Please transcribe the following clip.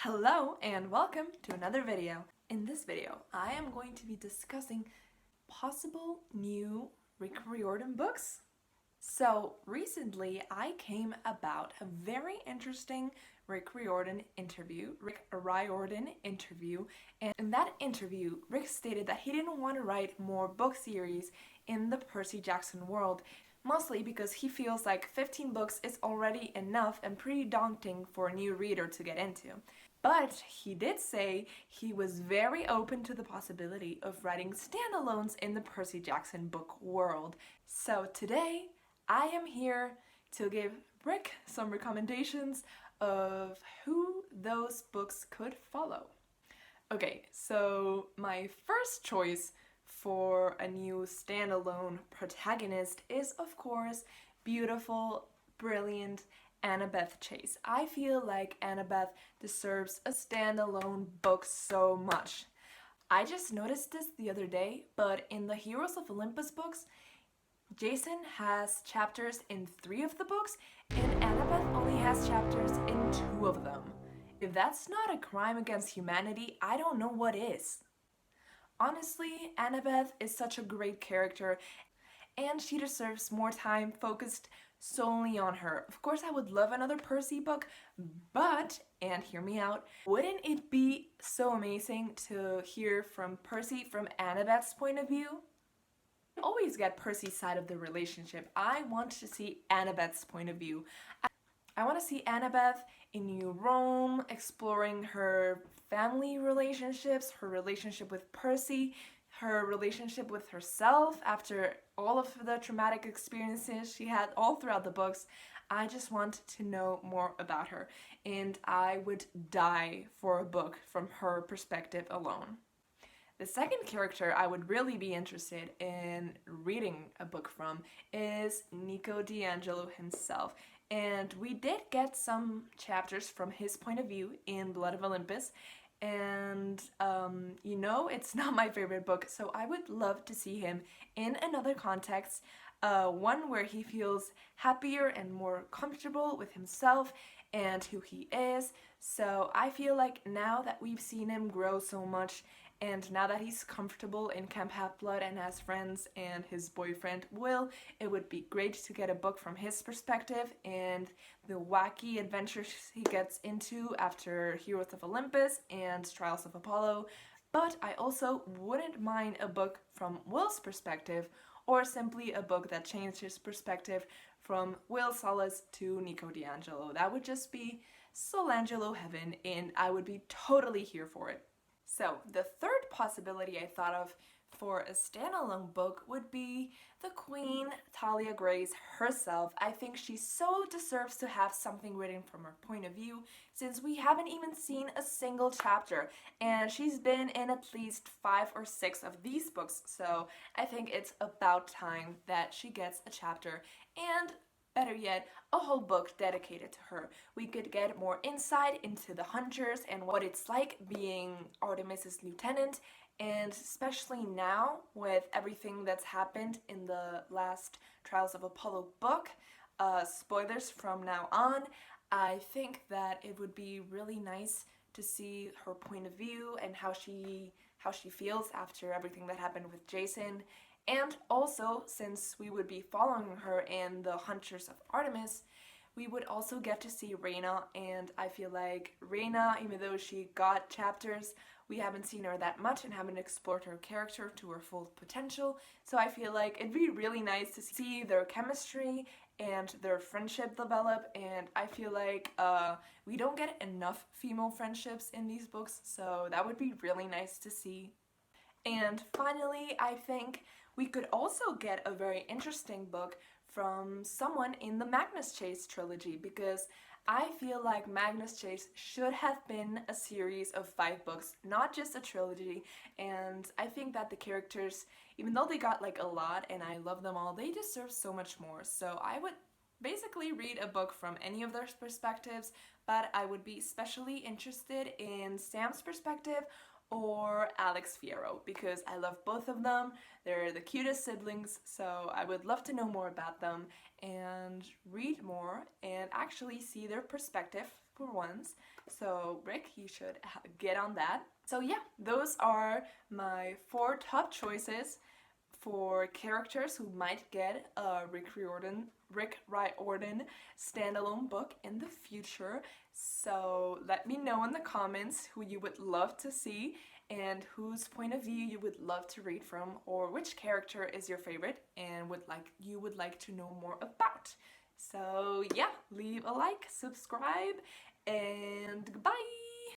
Hello and welcome to another video. In this video, I am going to be discussing possible new Rick Riordan books. So recently I came about a very interesting Rick Riordan interview, and in that interview, Rick stated that he didn't want to write more book series in the Percy Jackson world, mostly because he feels like 15 books is already enough and pretty daunting for a new reader to get into. But he did say he was very open to the possibility of writing standalones in the Percy Jackson book world. So today, I am here to give Rick some recommendations of who those books could follow. Okay, so my first choice for a new standalone protagonist is, of course, beautiful, brilliant Annabeth Chase. I feel like Annabeth deserves a standalone book so much. I just noticed this the other day, but in the Heroes of Olympus books, Jason has chapters in 3 of the books, and Annabeth only has chapters in 2 of them. If that's not a crime against humanity, I don't know what is. Honestly, Annabeth is such a great character, and she deserves more time focused solely on her. Of course, I would love another Percy book, but, and hear me out, wouldn't it be so amazing to hear from Percy from Annabeth's point of view? I always get Percy's side of the relationship. I want to see Annabeth's point of view. I want to see Annabeth in New Rome, exploring her family relationships, her relationship with Percy, her relationship with herself after all of the traumatic experiences she had all throughout the books. I just want to know more about her, and I would die for a book from her perspective alone. The second character I would really be interested in reading a book from is Nicolo himself. And we did get some chapters from his point of view in Blood of Olympus. And, it's not my favorite book, so I would love to see him in another context. One where he feels happier and more comfortable with himself and who he is. So I feel like now that we've seen him grow so much, and now that he's comfortable in Camp Half-Blood and has friends and his boyfriend Will, it would be great to get a book from his perspective and the wacky adventures he gets into after Heroes of Olympus and Trials of Apollo. But I also wouldn't mind a book from Will's perspective, or simply a book that changed his perspective from Will Solace to Nico D'Angelo. That would just be Solangelo heaven, and I would be totally here for it. So the third possibility I thought of for a standalone book would be the Queen, Talia Grace herself. I think she so deserves to have something written from her point of view, since we haven't even seen a single chapter, and she's been in at least 5 or 6 of these books, so I think it's about time that she gets a chapter, and better yet, a whole book dedicated to her. We could get more insight into the Hunters and what it's like being Artemis's lieutenant, and especially now with everything that's happened in the last Trials of Apollo book, spoilers from now on, I think that it would be really nice to see her point of view and how she feels after everything that happened with Jason. And also, since we would be following her in the Hunters of Artemis, we would also get to see Reyna, and I feel like Reyna, even though she got chapters, we haven't seen her that much and haven't explored her character to her full potential, so I feel like it'd be really nice to see their chemistry and their friendship develop, and I feel like we don't get enough female friendships in these books, so that would be really nice to see. And finally, I think we could also get a very interesting book from someone in the Magnus Chase trilogy, because I feel like Magnus Chase should have been a series of 5 books, not just a trilogy, and I think that the characters, even though they got like a lot and I love them all, they deserve so much more. So I would basically read a book from any of their perspectives, but I would be especially interested in Sam's perspective or Alex Fierro, because I love both of them. They're the cutest siblings, so I would love to know more about them and read more and actually see their perspective multiple ones. So Rick, you should get on that. So yeah, those are my 4 top choices for characters who might get a Rick Riordan standalone book in the future. So let me know in the comments who you would love to see and whose point of view you would love to read from, or which character is your favorite and you would like to know more about. So yeah, leave a like, subscribe, and goodbye!